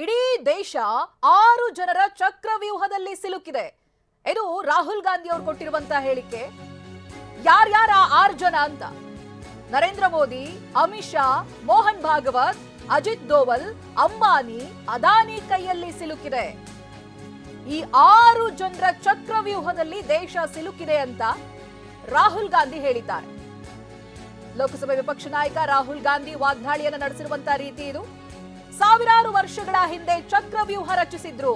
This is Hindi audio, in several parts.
ಇಡೀ ದೇಶ 6 ಜನರ ಚಕ್ರವ್ಯೂಹದಲ್ಲಿ ಸಿಲುಕಿದೆ. ಇದು ರಾಹುಲ್ ಗಾಂಧಿ ಅವರು ಕೊಟ್ಟಿರುವಂತಹ ಹೇಳಿಕೆ. ಯಾರ್ಯಾರ 6 ಜನ ಅಂತ? ನರೇಂದ್ರ ಮೋದಿ, ಅಮಿತ್ ಶಾ, ಮೋಹನ್ ಭಾಗವತ್, ಅಜಿತ್ ದೋವಲ್, ಅಂಬಾನಿ, ಅದಾನಿ ಕೈಯಲ್ಲಿ ಸಿಲುಕಿದೆ. ಈ 6 ಜನರ ಚಕ್ರವ್ಯೂಹದಲ್ಲಿ ದೇಶ ಸಿಲುಕಿದೆ ಅಂತ ರಾಹುಲ್ ಗಾಂಧಿ ಹೇಳಿದ್ದಾರೆ. ಲೋಕಸಭೆ ವಿಪಕ್ಷ ನಾಯಕ ರಾಹುಲ್ ಗಾಂಧಿ ವಾಗ್ದಾಳಿಯನ್ನು ನಡೆಸಿರುವಂತಹ ರೀತಿ ಇದು. ಸಾವಿರಾರು ವರ್ಷಗಳ ಹಿಂದೆ ಚಕ್ರವ್ಯೂಹ ರಚಿಸಿದ್ರು.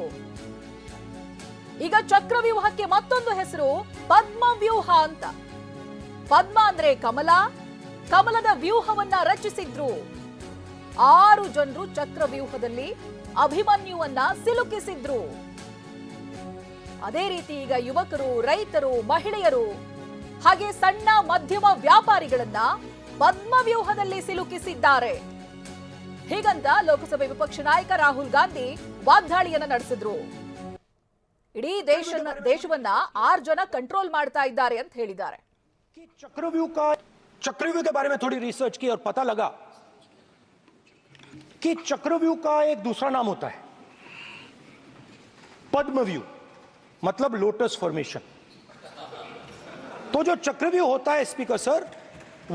ಈಗ ಚಕ್ರವ್ಯೂಹಕ್ಕೆ ಮತ್ತೊಂದು ಹೆಸರು ಪದ್ಮವ್ಯೂಹ ಅಂತ. ಪದ್ಮ ಅಂದ್ರೆ ಕಮಲ, ಕಮಲದ ವ್ಯೂಹವನ್ನ ರಚಿಸಿದ್ರು. 6 ಜನರು ಚಕ್ರವ್ಯೂಹದಲ್ಲಿ ಅಭಿಮನ್ಯುವನ್ನ ಸಿಲುಕಿಸಿದ್ರು. ಅದೇ ರೀತಿ ಈಗ ಯುವಕರು, ರೈತರು, ಮಹಿಳೆಯರು ಹಾಗೆ ಸಣ್ಣ ಮಧ್ಯಮ ವ್ಯಾಪಾರಿಗಳನ್ನ ಪದ್ಮವ್ಯೂಹದಲ್ಲಿ ಸಿಲುಕಿಸಿದ್ದಾರೆ. ಹೀಗಂತ ಲೋಕಸಭೆ ವಿಪಕ್ಷ ನಾಯಕ ರಾಹುಲ್ ಗಾಂಧಿ ವಾಗ್ದಾಳಿಯನ್ನ ನಡೆಸಿದ್ರು. ಇಡೀ ದೇಶವನ್ನ 6 ಜನ ಕಂಟ್ರೋಲ್ ಮಾಡ್ತಾ ಇದ್ದಾರೆ ಅಂತ ಹೇಳಿದ್ದಾರೆ. चक्रव्यूह के बारे में थोड़ी रिसर्च की और पता लगा कि चक्रव्यूह का एक दूसरा नाम होता है पद्मव्यूह, मतलब लोटस फॉर्मेशन. तो जो चक्रव्यूह होता है स्पीकर सर,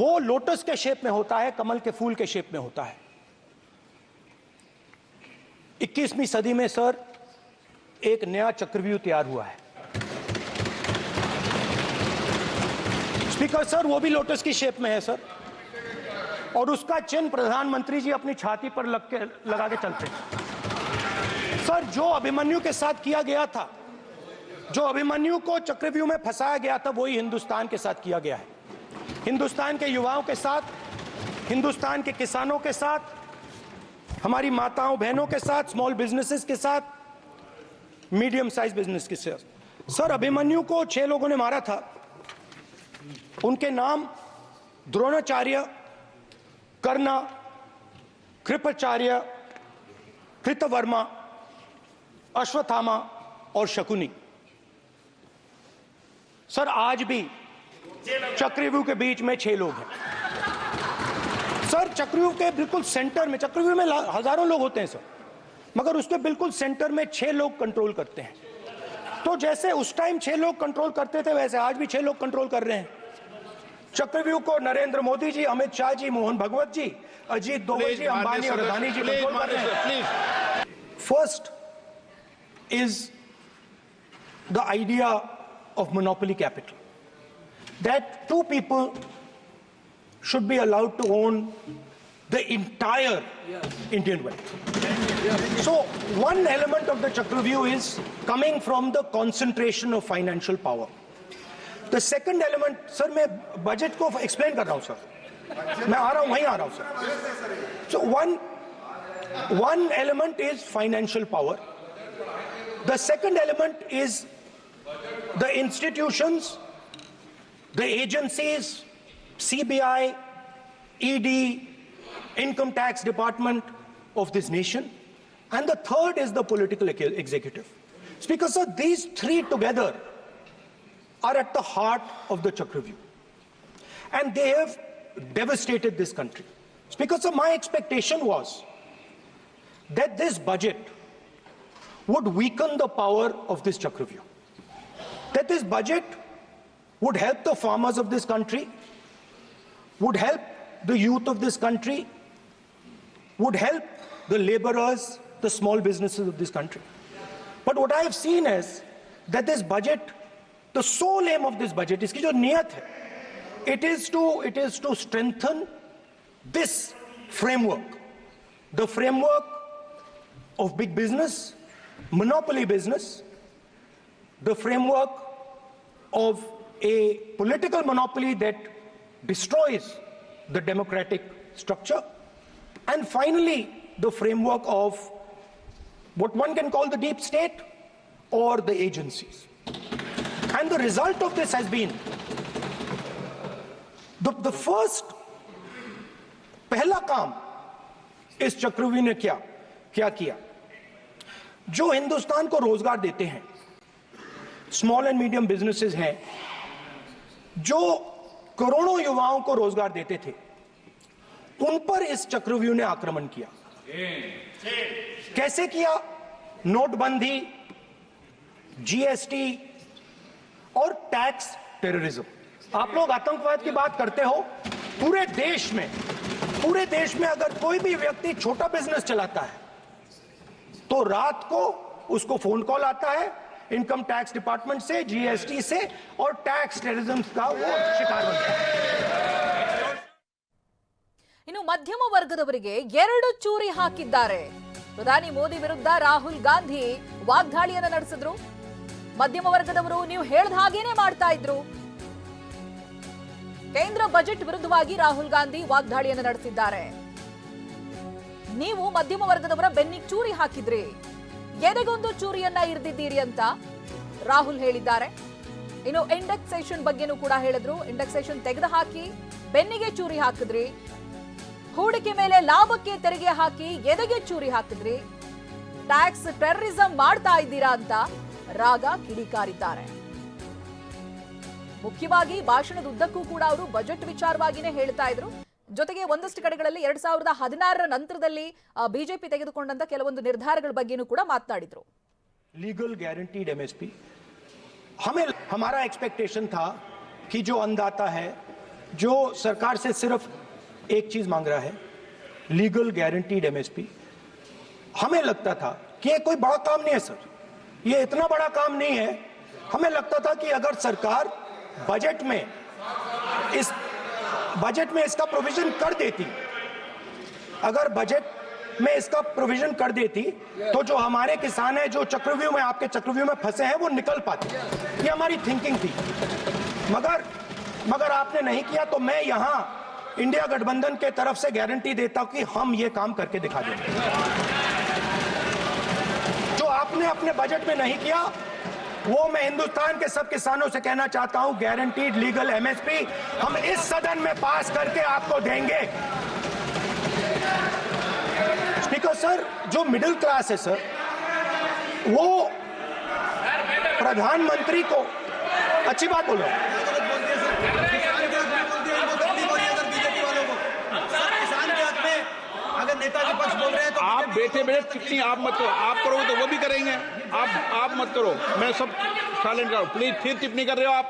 वो लोटस के शेप में होता है, कमल के फूल के शेप में होता है. 21वीं सदी में सर एक नया चक्रव्यूह तैयार हुआ है स्पीकर सर, वो भी लोटस की शेप में है सर, और उसका चिन्ह प्रधानमंत्री जी अपनी छाती पर लगा के चलते हैं. सर, जो अभिमन्यु के साथ किया गया था, जो अभिमन्यु को चक्रव्यूह में फंसाया गया था, वही हिंदुस्तान के साथ किया गया है. हिंदुस्तान के युवाओं के साथ, हिंदुस्तान के किसानों के साथ, हमारी माताओं बहनों के साथ, स्मॉल बिजनेसेस के साथ, मीडियम साइज बिजनेस के साथ. सर, अभिमन्यु को 6 लोगों ने मारा था. उनके नाम द्रोणाचार्य, कर्ण, कृपाचार्य, कृतवर्मा, अश्वत्थामा और शकुनी. सर, आज भी चक्रव्यूह के बीच में 6 लोग हैं. सर, चक्रव्यूह के बिल्कुल सेंटर में, चक्रव्यूह में हजारों लोग होते हैं सर, मगर उसके बिल्कुल सेंटर में 6 लोग कंट्रोल करते हैं. तो जैसे उस टाइम 6 लोग कंट्रोल करते थे, वैसे आज भी 6 लोग कंट्रोल कर रहे हैं. चक्रव्यूह को नरेंद्र मोदी जी, अमित शाह जी, मोहन भागवत जी, अजीत दोवल जी, अंबानी और अदानी जी कंट्रोल कर रहे हैं. First is the idea of monopoly capital, that 2 people should be allowed to own the entire Indian wealth. So one element of the Chakravyu is coming from the concentration of financial power. The second element, sir, मैं बजट को एक्सप्लेन कर रहा हूं सर, मैं आ रहा हूं, वहीं आ रहा हूं sir. So one element is financial power. The second element is the institutions, the agencies, CBI, ED, Income Tax Department of this nation, and the third is the political executive. Speaker sir, these 3 together are at the heart of the Chakravyu, and they have devastated this country. Speaker sir, my expectation was that this budget would weaken the power of this Chakravyu, that this budget would help the farmers of this country, would help the youth of this country, would help the laborers, the small businesses of this country. But what I have seen is that this budget, the sole aim of this budget, iski jo niyat hai, it is to strengthen this framework, the framework of big business, monopoly business, the framework of a political monopoly that destroys the democratic structure, and finally the framework of what one can call the deep state or the agencies. And the result of this has been the first पहला काम इस चक्रव्यूह ने क्या किया, जो हिंदुस्तान को रोजगार देते हैं, स्मॉल एंड मीडियम बिजनेसेस हैं, जो करोड़ों युवाओं को रोजगार देते थे, उन पर इस चक्रव्यूह ने आक्रमण किया. कैसे किया? नोटबंदी, जीएसटी और टैक्स टेररिज्म। आप लोग आतंकवाद की बात करते हो। पूरे देश में अगर कोई भी व्यक्ति छोटा बिजनेस चलाता है तो रात को उसको फोन कॉल आता है इनकम टैक्स डिपार्टमेंट से, जीएसटी से, और टैक्स टेररिज्म का वो शिकार बनता है। ಇನ್ನು ಮಧ್ಯಮ ವರ್ಗದವರಿಗೆ 2 ಚೂರಿ ಹಾಕಿದ್ದಾರೆ. ಪ್ರಧಾನಿ ಮೋದಿ ವಿರುದ್ಧ ರಾಹುಲ್ ಗಾಂಧಿ ವಾಗ್ದಾಳಿಯನ್ನ ನಡೆಸಿದ್ರು. ಮಧ್ಯಮ ವರ್ಗದವರು ನೀವು ಹೇಳಿದ ಹಾಗೇನೆ ಮಾಡ್ತಾ ಇದ್ರು. ಕೇಂದ್ರ ಬಜೆಟ್ ವಿರುದ್ಧವಾಗಿ ರಾಹುಲ್ ಗಾಂಧಿ ವಾಗ್ದಾಳಿಯನ್ನ ನಡೆಸಿದ್ದಾರೆ. ನೀವು ಮಧ್ಯಮ ವರ್ಗದವರ ಬೆನ್ನಿಗೆ ಚೂರಿ ಹಾಕಿದ್ರಿ, ಎದೆಗೊಂದು ಚೂರಿಯನ್ನ ಇರಿದಿದ್ದೀರಿ ಅಂತ ರಾಹುಲ್ ಹೇಳಿದ್ದಾರೆ. ಇನ್ನು ಇಂಡೆಕ್ಸೇಷನ್ ಬಗ್ಗೆನೂ ಕೂಡ ಹೇಳಿದ್ರು. ಇಂಡೆಕ್ಸೇಷನ್ ತೆಗೆದು ಹಾಕಿ ಬೆನ್ನಿಗೆ ಚೂರಿ ಹಾಕಿದ್ರಿ, ಹೂಡಿಕೆ ಮೇಲೆ ಲಾಭಕ್ಕೆ ತೆರಿಗೆ ಹಾಕಿ ಎದೆಗೆ ಚೂರಿ ಹಾಕಿದ್ರಿ, ಟ್ಯಾಕ್ಸ್ ಟೆರರಿಸಂ ಮಾಡ್ತಾ ಇದ್ದೀರಾ ಅಂತ ರಾಗ ಕಿಡಿಕಾರಿದ್ದಾರೆ. ಮುಖ್ಯವಾಗಿ ಭಾಷಣದ ಉದ್ದಕ್ಕೂ ಕೂಡ ಅವರು ಬಜೆಟ್ ವಿಚಾರವಾಗಿನೇ ಹೇಳ್ತಾ ಇದ್ರು. ಜೊತೆಗೆ ಒಂದಷ್ಟು ಕಡೆಗಳಲ್ಲಿ 2016 ನಂತರದಲ್ಲಿ ಬಿಜೆಪಿ ತೆಗೆದುಕೊಂಡಂತ ಕೆಲವೊಂದು ನಿರ್ಧಾರಗಳ ಬಗ್ಗೆನೂ ಕೂಡ ಮಾತನಾಡಿದ್ರು. लीगल गारंटीड एमएसपी, हमारा एक्सपेक्टेशन था कि जो अन्नदाता है, जो सरकार से सिर्फ एक चीज मांग रहा है, लीगल गारंटीड एमएसपी, हमें लगता था कि ये कोई बड़ा काम नहीं है सर, ये इतना बड़ा काम नहीं है। हमें लगता था कि अगर सरकार बजट में इसका प्रोविजन कर देती, अगर बजट में इसका प्रोविजन कर देती तो जो हमारे किसान हैं, जो चक्रव्यूह में, आपके चक्रव्यूह में फंसे हैं, वो निकल पाते। ये हमारी थिंकिंग थी। मगर आपने नहीं किया। तो मैं यहां इंडिया गठबंधन के तरफ से गारंटी देता हूं कि हम ये काम करके दिखा देंगे। जो आपने अपने बजट में नहीं किया वो मैं हिंदुस्तान के सब किसानों से कहना चाहता हूं, गारंटीड लीगल एमएसपी हम इस सदन में पास करके आपको देंगे। स्पीकर सर, जो मिडिल क्लास है सर, वो प्रधानमंत्री को अच्छी बात बोलो। अगर नेता विपक्ष बोल रहे हैं तो आप बैठे टिप्पणी आप मत करो, आप करोगे तो वो भी करेंगे। आप मत करो, मैं सब साइलेंट करो प्लीज। फिर टिप्पणी कर रहे हो आप,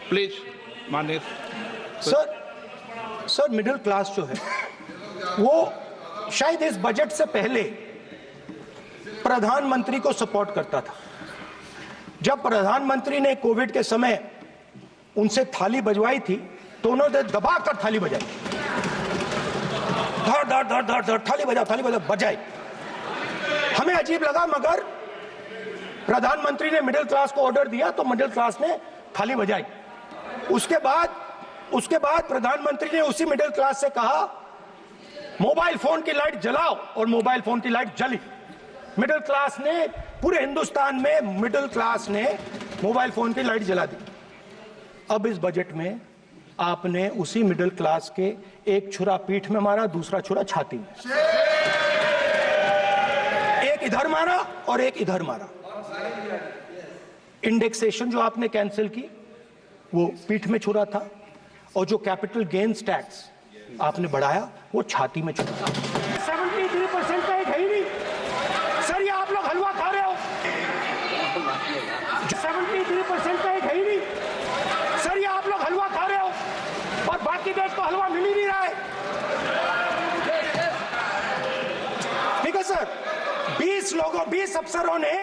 प्लीज माननीय सर मिडिल क्लास जो है वो शायद इस बजट से पहले प्रधानमंत्री को सपोर्ट करता था। जब प्रधानमंत्री ने कोविड के समय उनसे थाली बजवाई थी तो उन्होंने दबाकर थाली बजाई, धड़ धड़ धड़ धड़ धड़ थाली बजा बजाई। हमें अजीब लगा, मगर प्रधानमंत्री ने मिडिल क्लास को ऑर्डर दिया तो मिडिल क्लास ने थाली बजाई। उसके बाद प्रधानमंत्री ने उसी मिडिल क्लास से कहा मोबाइल फोन की लाइट जलाओ, और मोबाइल फोन की लाइट जली। मिडिल क्लास ने, पूरे हिंदुस्तान में मिडिल क्लास ने मोबाइल फोन की लाइट जला दी। अब इस बजट में आपने उसी मिडिल क्लास के एक छुरा पीठ में मारा, दूसरा छुरा छाती में, एक इधर मारा और एक इधर मारा। इंडेक्सेशन जो आपने कैंसिल की वो पीठ में छुरा था, और जो कैपिटल गेन्स टैक्स आपने बढ़ाया वो छाती में छुरा। 73% का एक है ही नहीं सर, ये आप लोग हलवा खा रहे हो। 73% का एक है ही नहीं सर, ये आप लोग हलवा खा रहे हो, और बाकी देश को हलवा मिल ही नहीं रहा है। ठीक है सर, 20 अफसरों ने।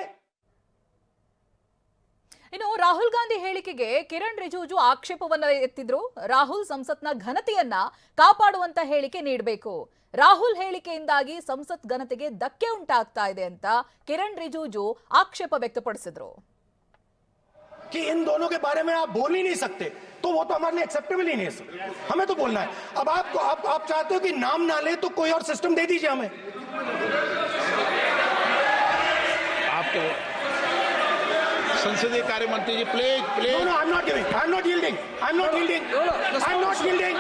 ಇನ್ನು ರಾಹುಲ್ ಗಾಂಧಿ ಹೇಳಿಕೆಗೆ ಕಿರಣ್ ರಿಜಿಜು ಆಕ್ಷೇಪವನ್ನ ಎತ್ತಿದ್ರು. ರಾಹುಲ್ ಸಂಸತ್ನ ಘನತೆಯನ್ನ ಕಾಪಾಡುವಂತ ಹೇಳಿಕೆ ನೀಡಬೇಕು, ರಾಹುಲ್ ಹೇಳಿಕೆಯಿಂದಾಗಿ ಸಂಸತ್ ಘನತೆಗೆ ಧಕ್ಕೆ ಉಂಟಾಗ್ತಾ ಇದೆ ಅಂತ ಕಿರಣ್ ರಿಜಿಜು ಆಕ್ಷೇಪ ವ್ಯಕ್ತಪಡಿಸಿದ್ರು. कि इन दोनों के बारे में आप बोल ही नहीं सकते तो वो तो हमारे लिए एक्सेप्टेबल ही नहीं है सर, हमें तो बोलना है। अब आप चाहते हो कि नाम ना ले तो कोई और सिस्टम दे दीजिए हमें। आपके संसदीय कार्य मंत्री जी please No, I'm not giving. I'm not yielding. I'm not yielding. I'm not yielding.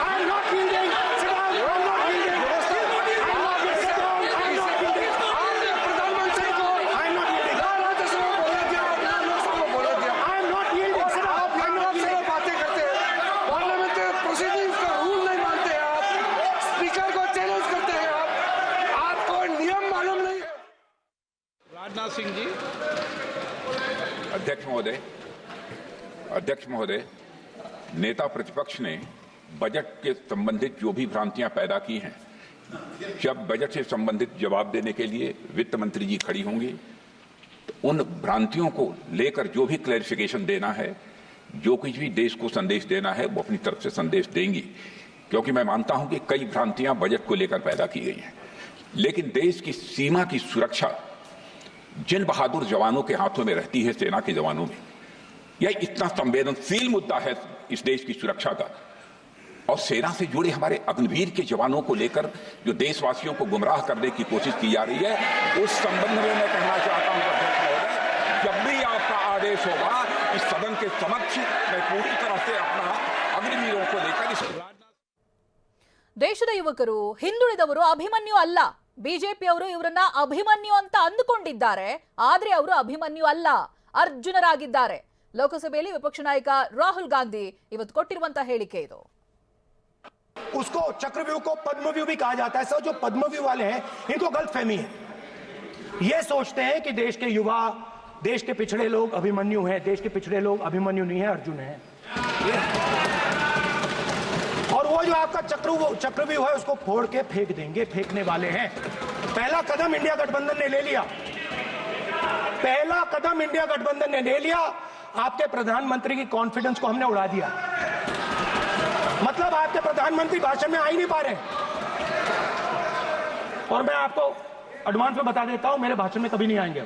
I'm not yielding. Sit down. I'm not yielding. I'm not yielding. I'm not yielding. I'm not yielding. I'm not yielding. Sit down. I'm not yielding. बातें करते हैं, पार्लियामेंट प्रोसीडिंग्स का रूल नहीं मानते आप, स्पीकर को चैलेंज करते हैं। सिंह जी। अध्यक्ष महोदय, नेता प्रतिपक्ष ने बजट के संबंधित जो भी भ्रांतियां पैदा की हैं, जब बजट से संबंधित जवाब देने के लिए वित्त मंत्री जी खड़ी होंगी तो उन भ्रांतियों को लेकर जो भी क्लैरिफिकेशन देना है, जो कुछ भी देश को संदेश देना है, वो अपनी तरफ से संदेश देंगी। क्योंकि मैं मानता हूं कि कई भ्रांतियां बजट को लेकर पैदा की गई हैं, लेकिन देश की सीमा की सुरक्षा जिन बहादुर जवानों के हाथों में रहती है, सेना के जवानों में, यह इतना संवेदनशील मुद्दा है इस देश की सुरक्षा का, और सेना से जुड़े हमारे अग्निवीर के जवानों को लेकर जो देशवासियों को गुमराह करने की कोशिश की जा रही है, उस संबंध में मैं कहना चाहता हूं अध्यक्ष महोदय, जब भी आपका आदेश होगा इस सदन के समक्ष मैं पूरी तरह से अपना अग्निवीरों को लेकर इस ದೇಶದ ಯುವಕರು ಹಿಂದುಳಿದವರು ಅಭಿಮನ್ಯು ಅಲ್ಲ. ಬಿಜೆಪಿಯವರು ಇವರನ್ನ ಅಭಿಮನ್ಯು ಅಂತ ಅಂದುಕೊಂಡಿದ್ದಾರೆ. ಆದ್ರೆ ಅವರು ಅಭಿಮನ್ಯು ಅಲ್ಲ, ಅರ್ಜುನರಾಗಿದ್ದಾರೆ. ಲೋಕಸಭೆಯಲ್ಲಿ ವಿಪಕ್ಷ ನಾಯಕ ರಾಹುಲ್ ಗಾಂಧಿ ಇವತ್ತು ಕೊಟ್ಟಿರುವಂತಹ ಹೇಳಿಕೆ ಇದು. उसको चक्रव्यूह को पद्मव्यूह भी कहा जाता है। सर, जो पद्मव्यूह वाले हैं इनको गलतफहमी है। ये सोचते हैं कि देश के युवा, देश के पिछड़े लोग अभिमन्यु हैं। देश के पिछड़े लोग अभिमन्यु नहीं है, अर्जुन है। और वो जो आपका चक्रव्यूह है उसको फोड़ के फेंक देंगे, फेंकने वाले हैं। पहला कदम इंडिया गठबंधन ने ले लिया, पहला कदम इंडिया गठबंधन ने ले लिया। आपके प्रधानमंत्री की कॉन्फिडेंस को हमने उड़ा दिया। मतलब आपके प्रधानमंत्री भाषण में आ ही नहीं पा रहे। और मैं आपको एडवांस में बता देता हूं, मेरे भाषण में कभी नहीं आएंगे।